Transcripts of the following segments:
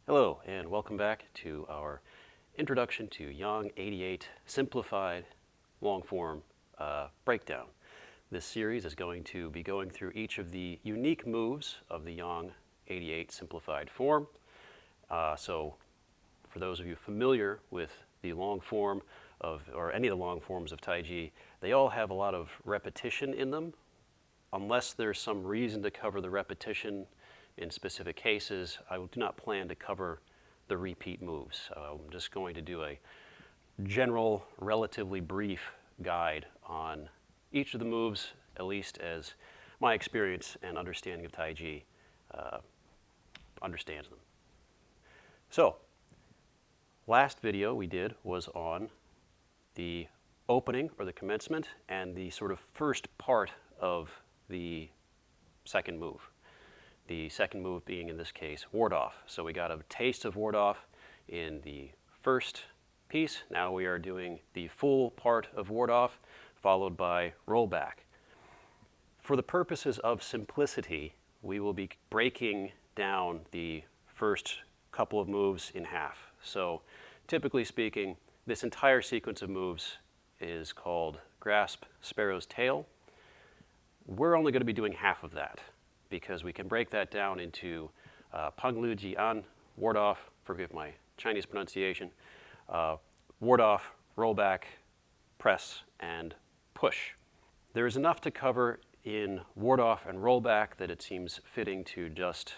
Hello, and welcome back to our Introduction to Yang 88 Simplified Long-Form Breakdown. This series is going to be going through each of the unique moves of the Yang 88 Simplified form. So for those of you familiar with the long form or any of the long forms of Taiji, they all have a lot of repetition in them. Unless there's some reason to cover the repetition in specific cases, I do not plan to cover the repeat moves. I'm just going to do a general, relatively brief guide on each of the moves, at least as my experience and understanding of Taiji understands them. So, last video we did was on the opening or the commencement and the sort of first part of the second move. The second move being, in this case, ward off. So we got a taste of ward off in the first piece. Now we are doing the full part of ward off, followed by rollback. For the purposes of simplicity, we will be breaking down the first couple of moves in half. So typically speaking, this entire sequence of moves is called grasp sparrow's tail. We're only going to be doing half of that because we can break that down into Penglu Jian, ward off, forgive my Chinese pronunciation, ward off, rollback, press, and push. There is enough to cover in ward off and rollback that it seems fitting to just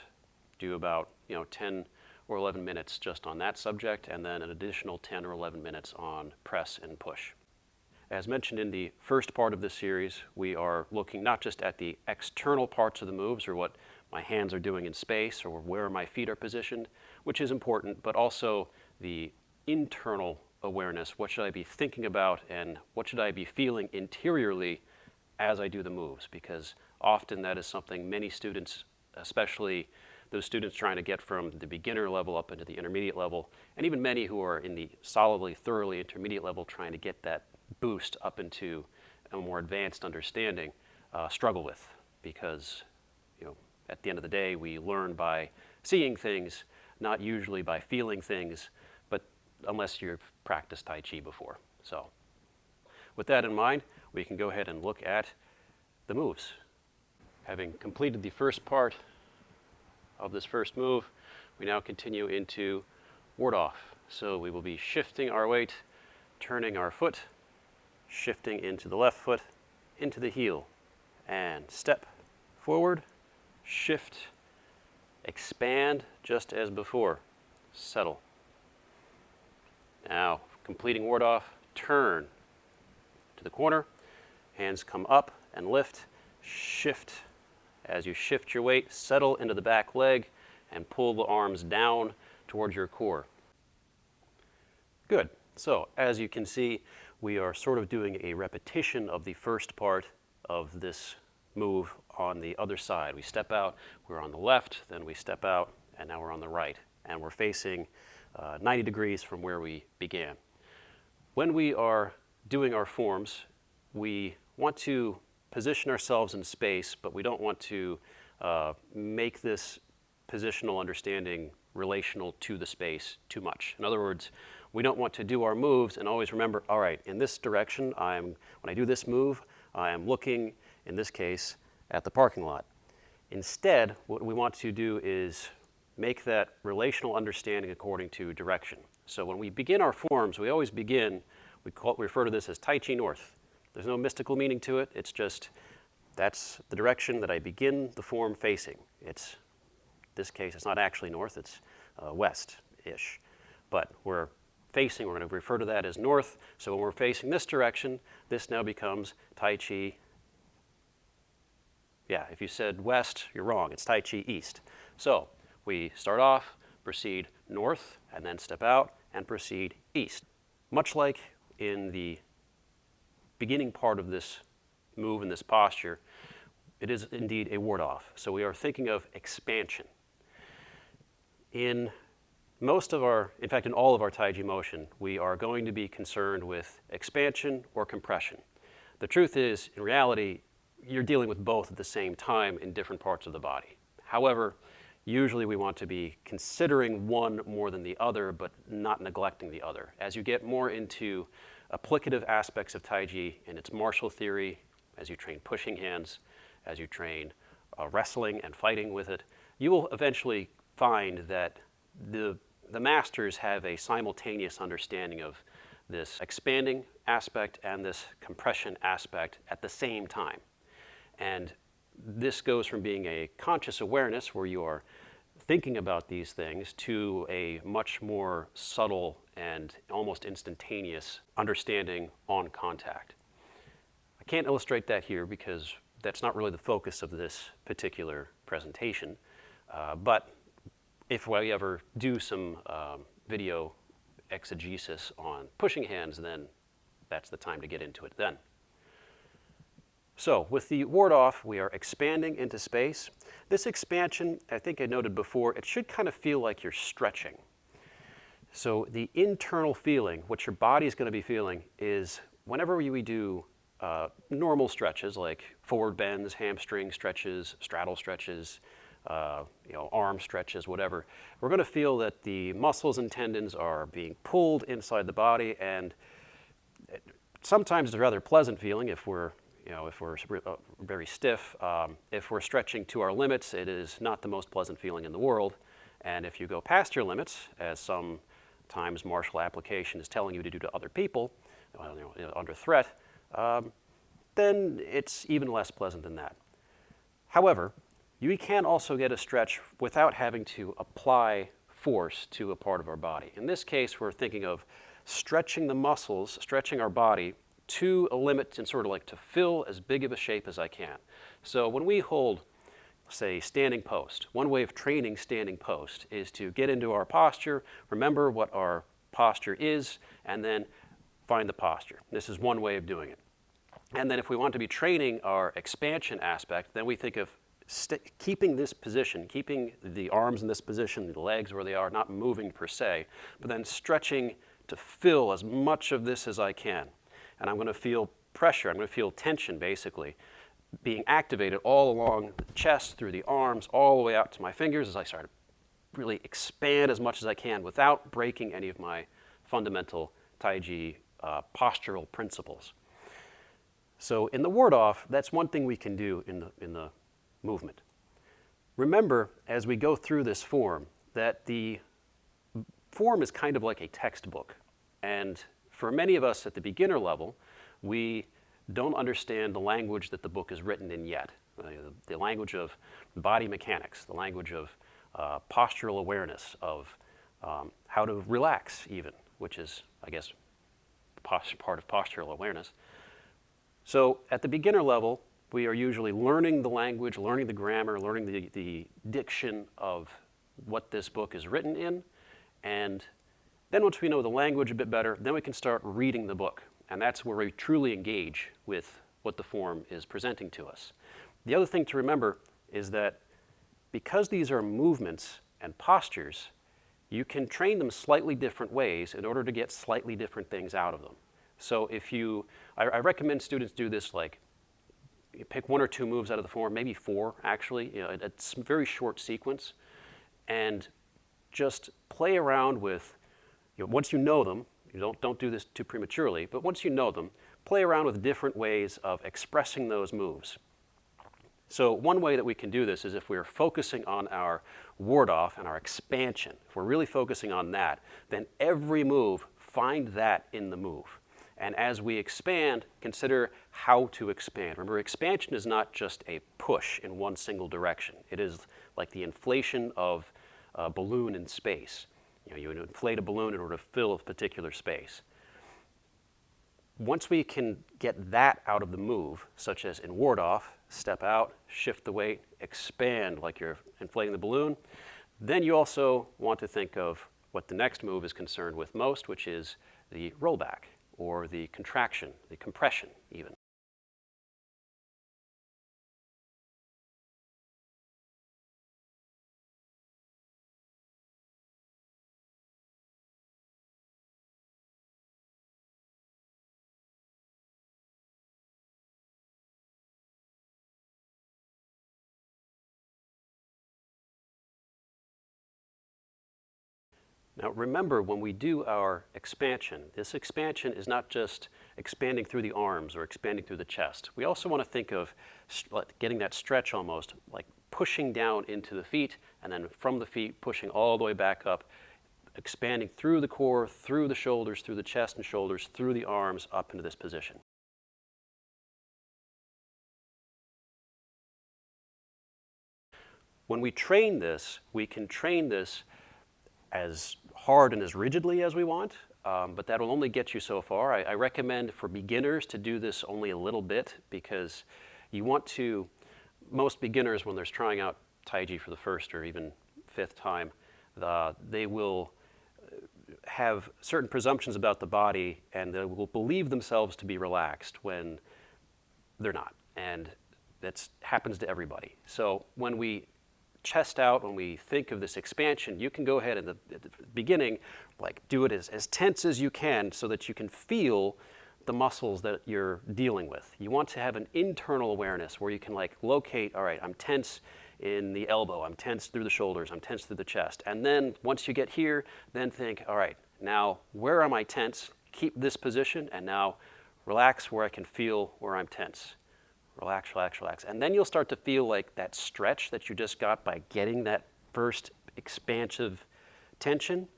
do about 10 or 11 minutes just on that subject, and then an additional 10 or 11 minutes on press and push. As mentioned in the first part of this series, we are looking not just at the external parts of the moves, or what my hands are doing in space, or where my feet are positioned, which is important, but also the internal awareness. What should I be thinking about, and what should I be feeling interiorly as I do the moves? Because often that is something many students, especially those students trying to get from the beginner level up into the intermediate level, and even many who are in the solidly, thoroughly intermediate level trying to get that boost up into a more advanced understanding, struggle with, because at the end of the day we learn by seeing things, not usually by feeling things, but unless you've practiced Tai Chi before. So with that in mind, we can go ahead and look at the moves. Having completed the first part of this first move, we now continue into ward off. So we will be shifting our weight, turning our foot, shifting into the left foot, into the heel, and step forward, shift, expand just as before, settle. Now, completing ward off, turn to the corner, hands come up and lift, shift. As you shift your weight, settle into the back leg and pull the arms down towards your core. Good. So, as you can see, we are sort of doing a repetition of the first part of this move on the other side. We step out, we're on the left, then we step out, and now we're on the right. And we're facing 90 degrees from where we began. When we are doing our forms, we want to position ourselves in space, but we don't want to make this positional understanding relational to the space too much. In other words, we don't want to do our moves and always remember, all right, in this direction, when I do this move, I am looking, in this case, at the parking lot. Instead, what we want to do is make that relational understanding according to direction. So when we begin our forms, we always begin, we refer to this as Tai Chi North. There's no mystical meaning to it. It's just, that's the direction that I begin the form facing. It's, in this case, it's not actually north, it's west-ish. But we're going to refer to that as north. So when we're facing this direction, this now becomes Tai Chi. Yeah, if you said west, you're wrong. It's Tai Chi east. So we start off, proceed north, and then step out and proceed east. Much like in the beginning part of this move and this posture, it is indeed a ward off. So we are thinking of expansion. In fact, in all of our Taiji motion, we are going to be concerned with expansion or compression. The truth is, in reality, you're dealing with both at the same time in different parts of the body. However, Usually we want to be considering one more than the other, but not neglecting the other. As you get more into applicative aspects of Taiji and its martial theory, as you train pushing hands, as you train wrestling and fighting with it, you will eventually find that the masters have a simultaneous understanding of this expanding aspect and this compression aspect at the same time. And this goes from being a conscious awareness where you are thinking about these things to a much more subtle and almost instantaneous understanding on contact. I can't illustrate that here because that's not really the focus of this particular presentation. But if we ever do some video exegesis on pushing hands, then that's the time to get into it then. So with the ward off, we are expanding into space. This expansion, I think I noted before, it should kind of feel like you're stretching. So the internal feeling, what your body is going to be feeling, is whenever we do normal stretches like forward bends, hamstring stretches, straddle stretches, arm stretches, whatever, we're going to feel that the muscles and tendons are being pulled inside the body, and sometimes it's a rather pleasant feeling if we're very stiff. If we're stretching to our limits, it is not the most pleasant feeling in the world. And if you go past your limits, as sometimes martial application is telling you to do to other people, under threat, then it's even less pleasant than that. However, you can also get a stretch without having to apply force to a part of our body. In this case, we're thinking of stretching the muscles, stretching our body to a limit and sort of like to fill as big of a shape as I can. So when we hold, say, standing post, one way of training standing post is to get into our posture, remember what our posture is, and then find the posture. This is one way of doing it. And then if we want to be training our expansion aspect, then we think of keeping this position, keeping the arms in this position, the legs where they are, not moving per se, but then stretching to fill as much of this as I can. And I'm going to feel pressure, I'm going to feel tension basically, being activated all along the chest, through the arms, all the way out to my fingers as I start to really expand as much as I can without breaking any of my fundamental Taiji postural principles. So in the ward off, that's one thing we can do in the movement. Remember, as we go through this form, that the form is kind of like a textbook. And for many of us at the beginner level, we don't understand the language that the book is written in yet. The language of body mechanics, the language of postural awareness, of how to relax even, which is, I guess, part of postural awareness. So at the beginner level, we are usually learning the language, learning the grammar, learning the diction of what this book is written in. And then once we know the language a bit better, then we can start reading the book. And that's where we truly engage with what the form is presenting to us. The other thing to remember is that because these are movements and postures, you can train them slightly different ways in order to get slightly different things out of them. So I recommend students do this, like you pick one or two moves out of the form, maybe four actually, it's a very short sequence, and just play around with, once you know them, you don't do this too prematurely, but once you know them, play around with different ways of expressing those moves. So one way that we can do this is if we're focusing on our ward off and our expansion. If we're really focusing on that, then every move, find that in the move. And as we expand, consider how to expand. Remember, expansion is not just a push in one single direction. It is like the inflation of a balloon in space. You inflate a balloon in order to fill a particular space. Once we can get that out of the move, such as in ward off, step out, shift the weight, expand like you're inflating the balloon, then you also want to think of what the next move is concerned with most, which is the rollback, or the contraction, the compression even. Now remember, when we do our expansion, this expansion is not just expanding through the arms or expanding through the chest. We also want to think of getting that stretch almost, like pushing down into the feet, and then from the feet pushing all the way back up, expanding through the core, through the shoulders, through the chest and shoulders, through the arms, up into this position. When we train this, we can train this as hard and as rigidly as we want, but that'll only get you so far. I recommend for beginners to do this only a little bit, because you want to, most beginners when they're trying out Taiji for the first or even fifth time, they will have certain presumptions about the body, and they will believe themselves to be relaxed when they're not, and that happens to everybody. So when we chest out, when we think of this expansion, you can go ahead at the beginning, like do it as tense as you can so that you can feel the muscles that you're dealing with. You want to have an internal awareness where you can like locate, all right, I'm tense in the elbow, I'm tense through the shoulders, I'm tense through the chest. And then once you get here, then think, all right, now where am I tense? Keep this position, and now relax where I can feel where I'm tense. Relax, relax, relax. And then you'll start to feel like that stretch that you just got by getting that first expansive tension.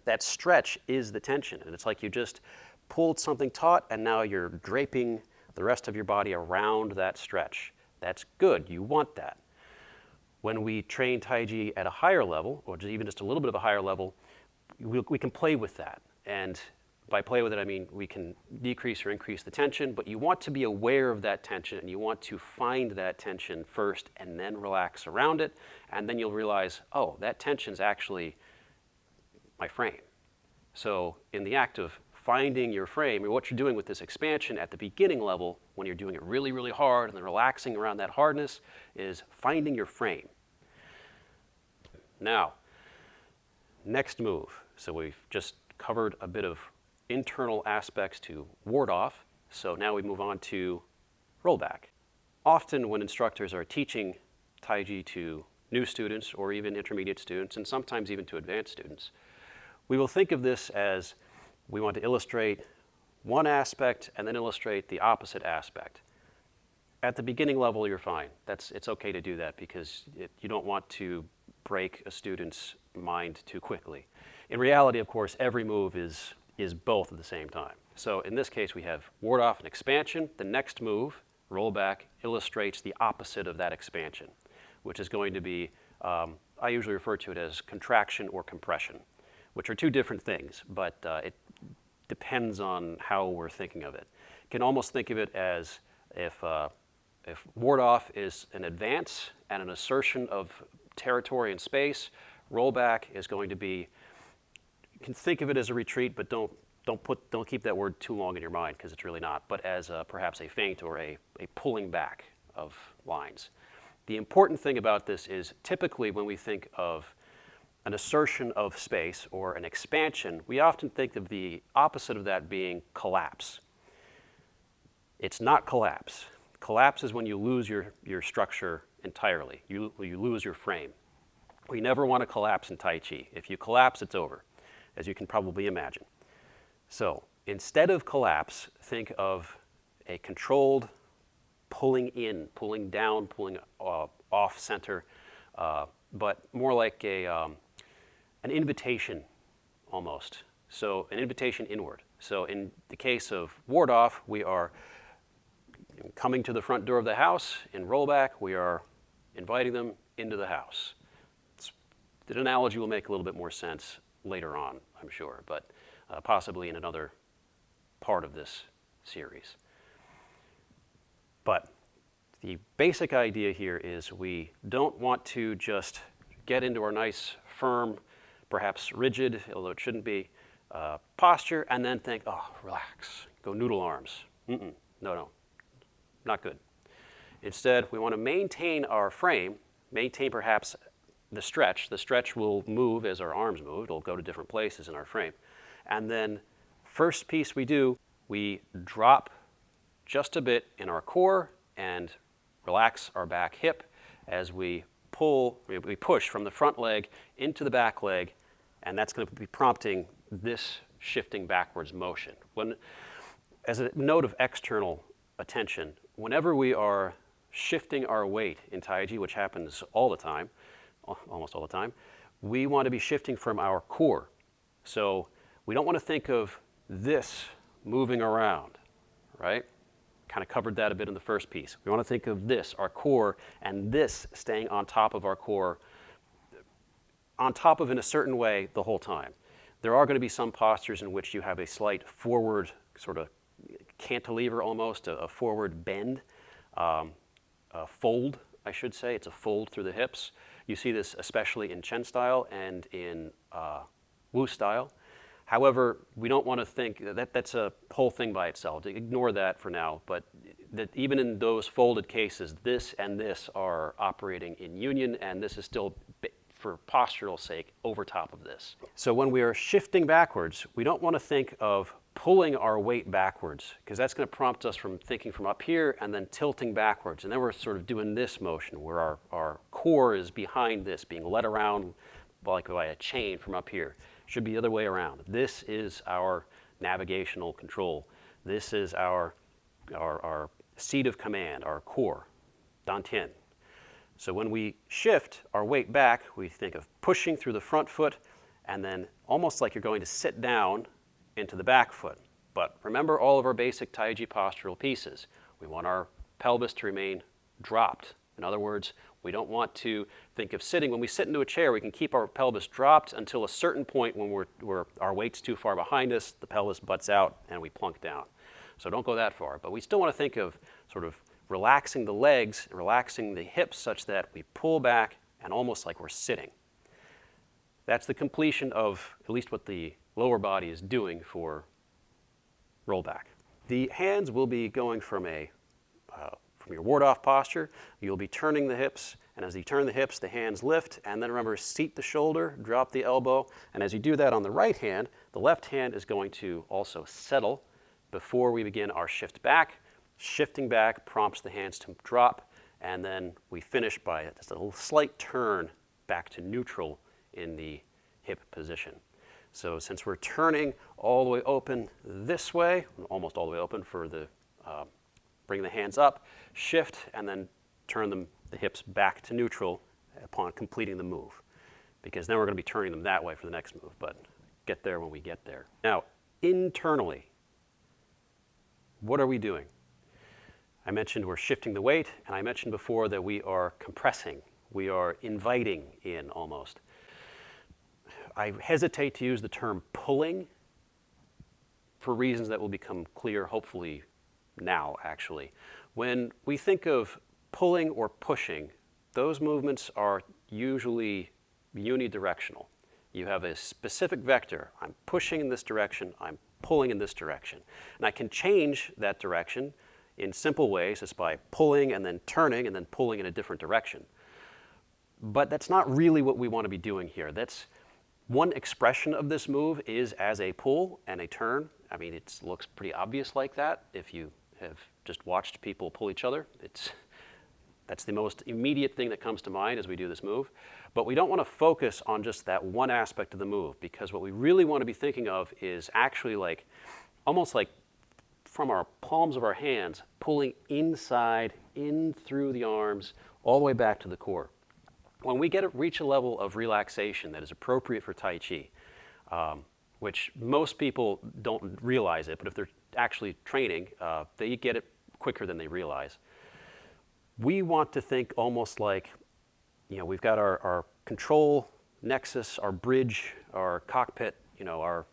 That stretch is the tension. And it's like you just pulled something taut, and now you're draping the rest of your body around that stretch. That's good. You want that. When we train Taiji at a higher level, or even just a little bit of a higher level, we can play with that. And by play with it, I mean we can decrease or increase the tension, but you want to be aware of that tension, and you want to find that tension first and then relax around it, and then you'll realize, oh, that tension's actually my frame. So in the act of finding your frame, or what you're doing with this expansion at the beginning level, when you're doing it really, really hard and then relaxing around that hardness, is finding your frame. Now, next move. So we've just covered a bit of internal aspects to ward off. So now we move on to rollback. Often when instructors are teaching Taiji to new students or even intermediate students, and sometimes even to advanced students, we will think of this as we want to illustrate one aspect and then illustrate the opposite aspect. At the beginning level, you're fine. It's okay to do that, because you don't want to break a student's mind too quickly. In reality, of course, every move is both at the same time. So in this case, we have ward off and expansion. The next move, rollback, illustrates the opposite of that expansion, which is going to be, I usually refer to it as contraction or compression, which are two different things, but it depends on how we're thinking of it. You can almost think of it as if ward off is an advance and an assertion of territory and space, rollback is going to be, you can think of it as a retreat, but don't keep that word too long in your mind, because it's really not, but as perhaps a feint or a pulling back of lines. The important thing about this is typically when we think of an assertion of space or an expansion, we often think of the opposite of that being collapse. It's not collapse. Collapse is when you lose your structure entirely. You lose your frame. We never want to collapse in Tai Chi. If you collapse, it's over, as you can probably imagine. So instead of collapse, think of a controlled pulling in, pulling down, pulling off center, but more like an invitation almost. So an invitation inward. So in the case of ward off, we are coming to the front door of the house. In rollback, we are inviting them into the house. The analogy will make a little bit more sense later on, I'm sure, but possibly in another part of this series. But the basic idea here is we don't want to just get into our nice, firm, perhaps rigid, although it shouldn't be, posture, and then think, oh, relax, go noodle arms. No, not good. Instead, we want to maintain our frame, maintain perhaps the stretch. The stretch will move as our arms move. It'll go to different places in our frame. And then first piece we do, we drop just a bit in our core and relax our back hip as we push from the front leg into the back leg, And that's going to be prompting this shifting backwards motion. As a note of external attention, whenever we are shifting our weight in Taiji, which happens all the time, almost all the time, we want to be shifting from our core. So we don't want to think of this moving around, right? Kind of covered that a bit in the first piece. We want to think of this, our core, and this staying on top of our core, on top of in a certain way the whole time. There are going to be some postures in which you have a slight forward sort of cantilever almost, a forward bend, a fold, I should say. It's a fold through the hips. You see this especially in Chen style and in Wu style. However, we don't want to think that's a whole thing by itself. Ignore that for now, but that even in those folded cases, this and this are operating in union, and this is still, for postural sake, over top of this. So when we are shifting backwards, we don't want to think of pulling our weight backwards, because that's going to prompt us from thinking from up here and then tilting backwards. And then we're sort of doing this motion where our core is behind this, being led around like by a chain from up here. Should be the other way around. This is our navigational control. This is our seat of command, our core, dantian. So when we shift our weight back, we think of pushing through the front foot and then almost like you're going to sit down into the back foot. But remember all of our basic Taiji postural pieces. We want our pelvis to remain dropped. In other words, we don't want to think of sitting. When we sit into a chair, we can keep our pelvis dropped until a certain point when our weight's too far behind us, the pelvis butts out and we plunk down. So don't go that far. But we still want to think of sort of relaxing the legs, relaxing the hips such that we pull back and almost like we're sitting. That's the completion of at least what the lower body is doing for rollback. The hands will be going from your ward-off posture. You'll be turning the hips, and as you turn the hips, the hands lift, and then remember, seat the shoulder, drop the elbow, and as you do that on the right hand, the left hand is going to also settle before we begin our shift back. Shifting back prompts the hands to drop, and then we finish by just a little slight turn back to neutral in the hip position. So since we're turning all the way open this way, almost all the way open for the bring the hands up, shift, and then turn the hips back to neutral upon completing the move. Because then we're going to be turning them that way for the next move, but get there when we get there. Now, internally, what are we doing? I mentioned we're shifting the weight, and I mentioned before that we are compressing. We are inviting in almost. I hesitate to use the term pulling for reasons that will become clear, hopefully, now, actually. When we think of pulling or pushing, those movements are usually unidirectional. You have a specific vector. I'm pushing in this direction, I'm pulling in this direction. And I can change that direction in simple ways, just by pulling and then turning and then pulling in a different direction. But that's not really what we want to be doing here. That's one expression of this move is as a pull and a turn. I mean, it looks pretty obvious like that if you have just watched people pull each other. That's the most immediate thing that comes to mind as we do this move. But we don't want to focus on just that one aspect of the move, because what we really want to be thinking of is actually like, almost like from our palms of our hands, pulling inside, in through the arms, all the way back to the core. When we reach a level of relaxation that is appropriate for Tai Chi, which most people don't realize it, but if they're actually training, they get it quicker than they realize. We want to think almost like, we've got our control nexus, our bridge, our cockpit, our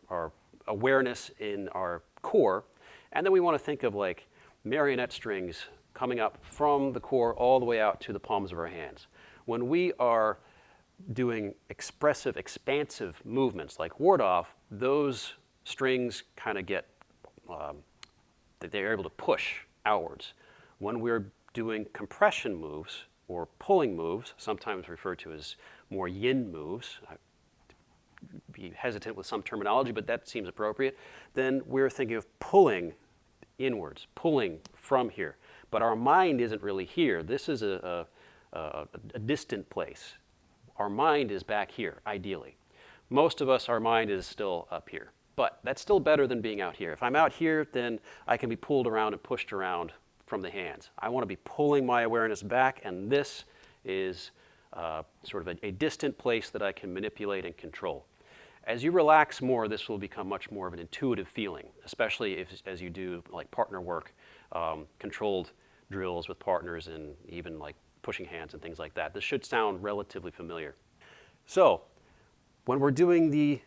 awareness in our core, and then we want to think of like marionette strings coming up from the core all the way out to the palms of our hands. When we are doing expressive, expansive movements like ward-off, those strings kind of get, they're able to push outwards. When we're doing compression moves or pulling moves, sometimes referred to as more yin moves, I'd be hesitant with some terminology, but that seems appropriate, then we're thinking of pulling inwards, pulling from here. But our mind isn't really here. This is a distant place. Our mind is back here, ideally. most of us, our mind is still up here. But that's still better than being out here. If I'm out here, then I can be pulled around and pushed around from the hands. I want to be pulling my awareness back, and this is sort of a distant place that I can manipulate and control. As you relax more, this will become much more of an intuitive feeling, especially as you do like partner work, controlled drills with partners, and even like pushing hands and things like that. This should sound relatively familiar. So when we're doing the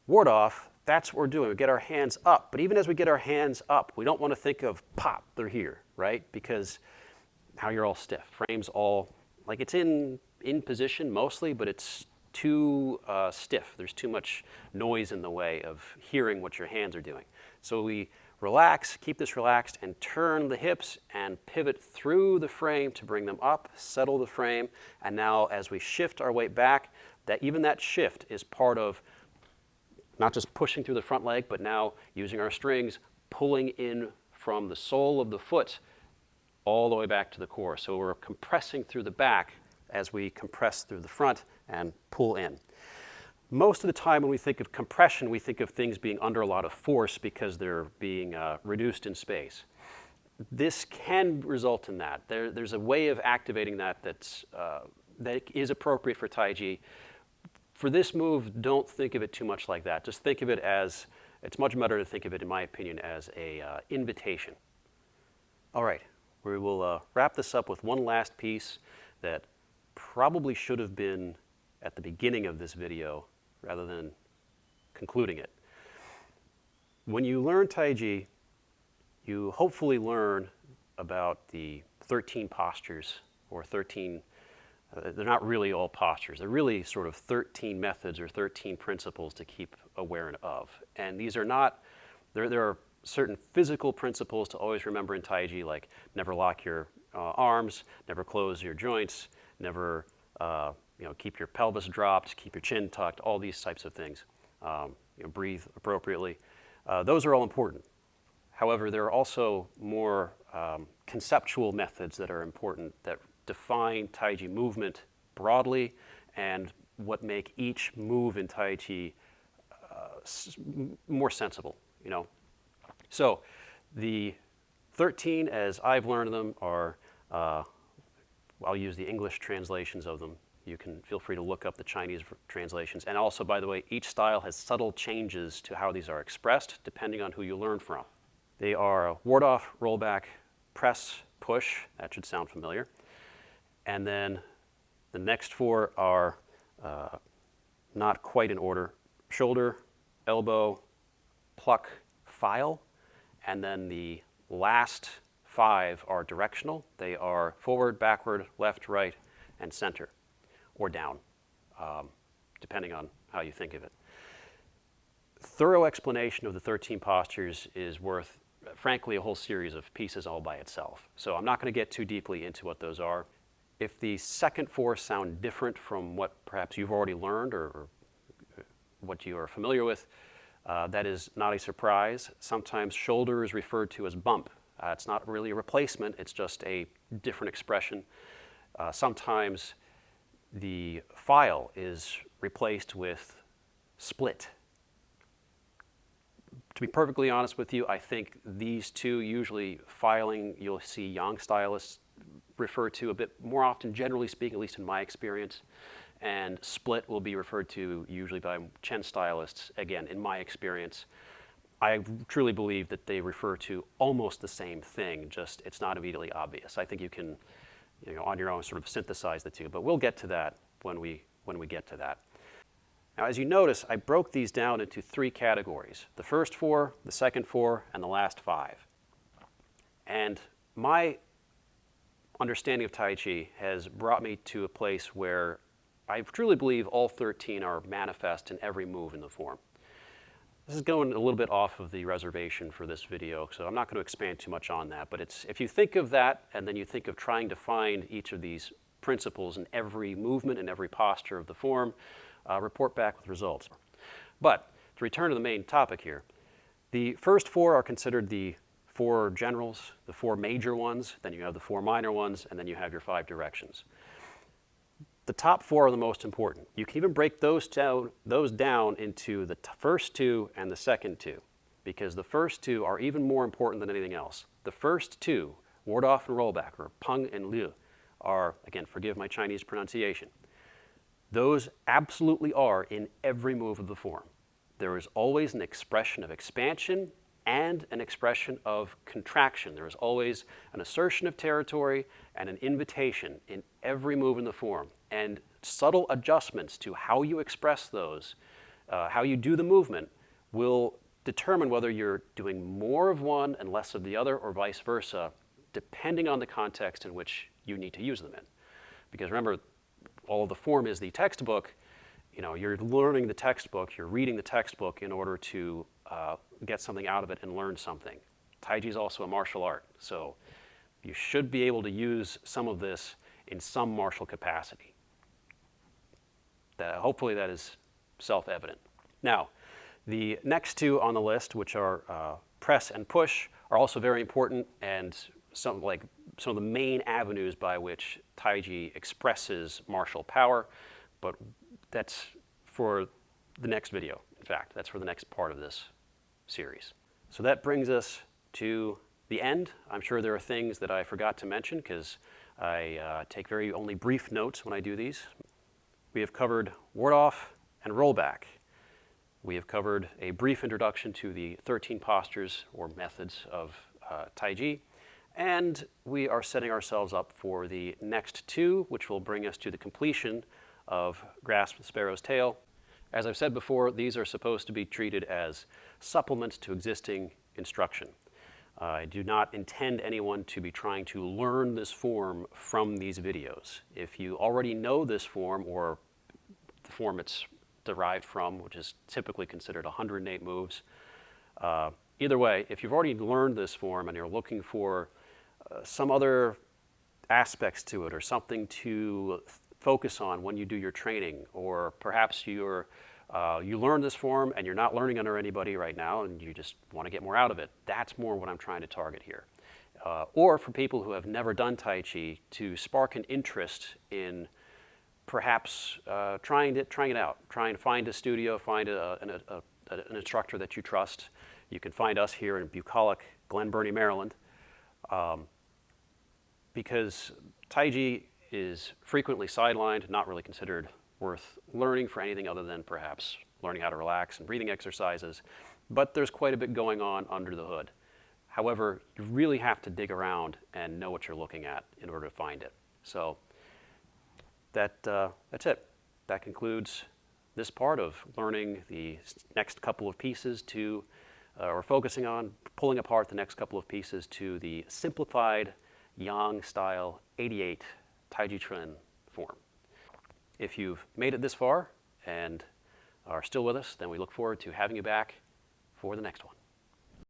ward off, that's what we're doing. We get our hands up. But even as we get our hands up, we don't want to think of pop, they're here, right? Because now you're all stiff. Frame's all, like it's in position mostly, but it's too stiff. There's too much noise in the way of hearing what your hands are doing. So we relax, keep this relaxed, and turn the hips and pivot through the frame to bring them up, settle the frame. And now as we shift our weight back, even that shift is part of not just pushing through the front leg, but now using our strings, pulling in from the sole of the foot all the way back to the core. So we're compressing through the back as we compress through the front and pull in. Most of the time when we think of compression, we think of things being under a lot of force because they're being reduced in space. This can result in that. There's a way of activating that that is appropriate for Taiji. For this move, don't think of it too much like that. Just think of it as, it's much better to think of it, in my opinion, as a invitation. All right, we will wrap this up with one last piece that probably should have been at the beginning of this video rather than concluding it. When you learn Taiji, you hopefully learn about the 13 postures, or 13 they're not really all postures. They're really sort of 13 methods or 13 principles to keep aware of. And these are not, there are certain physical principles to always remember in Taiji, like never lock your arms, never close your joints, never keep your pelvis dropped, keep your chin tucked, all these types of things. Breathe appropriately. Those are all important. However, there are also more conceptual methods that are important that define Taiji movement broadly and what make each move in Taiji more sensible, So the 13, as I've learned them, are, I'll use the English translations of them. You can feel free to look up the Chinese translations. And also, by the way, each style has subtle changes to how these are expressed depending on who you learn from. They are ward off, rollback, press, push. That should sound familiar. And then the next 4 are not quite in order. Shoulder, elbow, pluck, file. And then the last 5 are directional. They are forward, backward, left, right, and center, or down, depending on how you think of it. Thorough explanation of the 13 postures is worth, frankly, a whole series of pieces all by itself. So I'm not going to get too deeply into what those are. If the second 4 sound different from what perhaps you've already learned or what you are familiar with, that is not a surprise. Sometimes shoulder is referred to as bump. It's not really a replacement, it's just a different expression. Sometimes the file is replaced with split. To be perfectly honest with you, I think these 2, usually filing, you'll see Yang stylists refer to a bit more often, generally speaking, at least in my experience, and split will be referred to usually by Chen stylists, again, in my experience. I truly believe that they refer to almost the same thing, just it's not immediately obvious. I think you can, on your own sort of synthesize the 2, but we'll get to that when we get to that. Now, as you notice, I broke these down into 3 categories: the first 4, the second 4, and the last 5. And my understanding of Tai Chi has brought me to a place where I truly believe all 13 are manifest in every move in the form. This is going a little bit off of the reservation for this video, so I'm not going to expand too much on that. But if you think of that, and then you think of trying to find each of these principles in every movement and every posture of the form, report back with results. But to return to the main topic here, the first 4 are considered the 4 generals, the 4 major ones, then you have the 4 minor ones, and then you have your 5 directions. The top four are the most important. You can even break those down into the first two and the second two, because the first two are even more important than anything else. The first two, ward off and rollback, or peng and liu, are, again, forgive my Chinese pronunciation, those absolutely are in every move of the form. There is always an expression of expansion and an expression of contraction. There is always an assertion of territory and an invitation in every move in the form. And subtle adjustments to how you express those, how you do the movement, will determine whether you're doing more of one and less of the other, or vice versa, depending on the context in which you need to use them in. Because remember, all of the form is the textbook. You know, you're learning the textbook, you're reading the textbook in order to get something out of it and learn something. Taiji is also a martial art, so you should be able to use some of this in some martial capacity. Hopefully that is self-evident. Now, the next two on the list, which are press and push, are also very important, and some of the main avenues by which Taiji expresses martial power, but that's for the next video. In fact, that's for the next part of this series. So that brings us to the end. I'm sure there are things that I forgot to mention because I take only brief notes when I do these. We have covered ward off and rollback. We have covered a brief introduction to the 13 postures or methods of Taiji. And we are setting ourselves up for the next two, which will bring us to the completion of Grasp the Sparrow's Tail. As I've said before, these are supposed to be treated as supplements to existing instruction. I do not intend anyone to be trying to learn this form from these videos. If you already know this form, or the form it's derived from, which is typically considered 108 moves, either way, if you've already learned this form and you're looking for some other aspects to it, or something to focus on when you do your training, or perhaps you learn this form and you're not learning under anybody right now and you just want to get more out of it, that's more what I'm trying to target here. Or for people who have never done Tai Chi, to spark an interest in perhaps trying it out. Try and find a studio, find an instructor that you trust. You can find us here in bucolic Glen Burnie, Maryland. Because Taiji is frequently sidelined, not really considered worth learning for anything other than perhaps learning how to relax and breathing exercises, but there's quite a bit going on under the hood. However, you really have to dig around and know what you're looking at in order to find it. So that's it. That concludes this part of learning the next couple of pieces to, or focusing on pulling apart the next couple of pieces to the simplified Yang style 88 Taijiquan form. If you've made it this far and are still with us, then we look forward to having you back for the next one.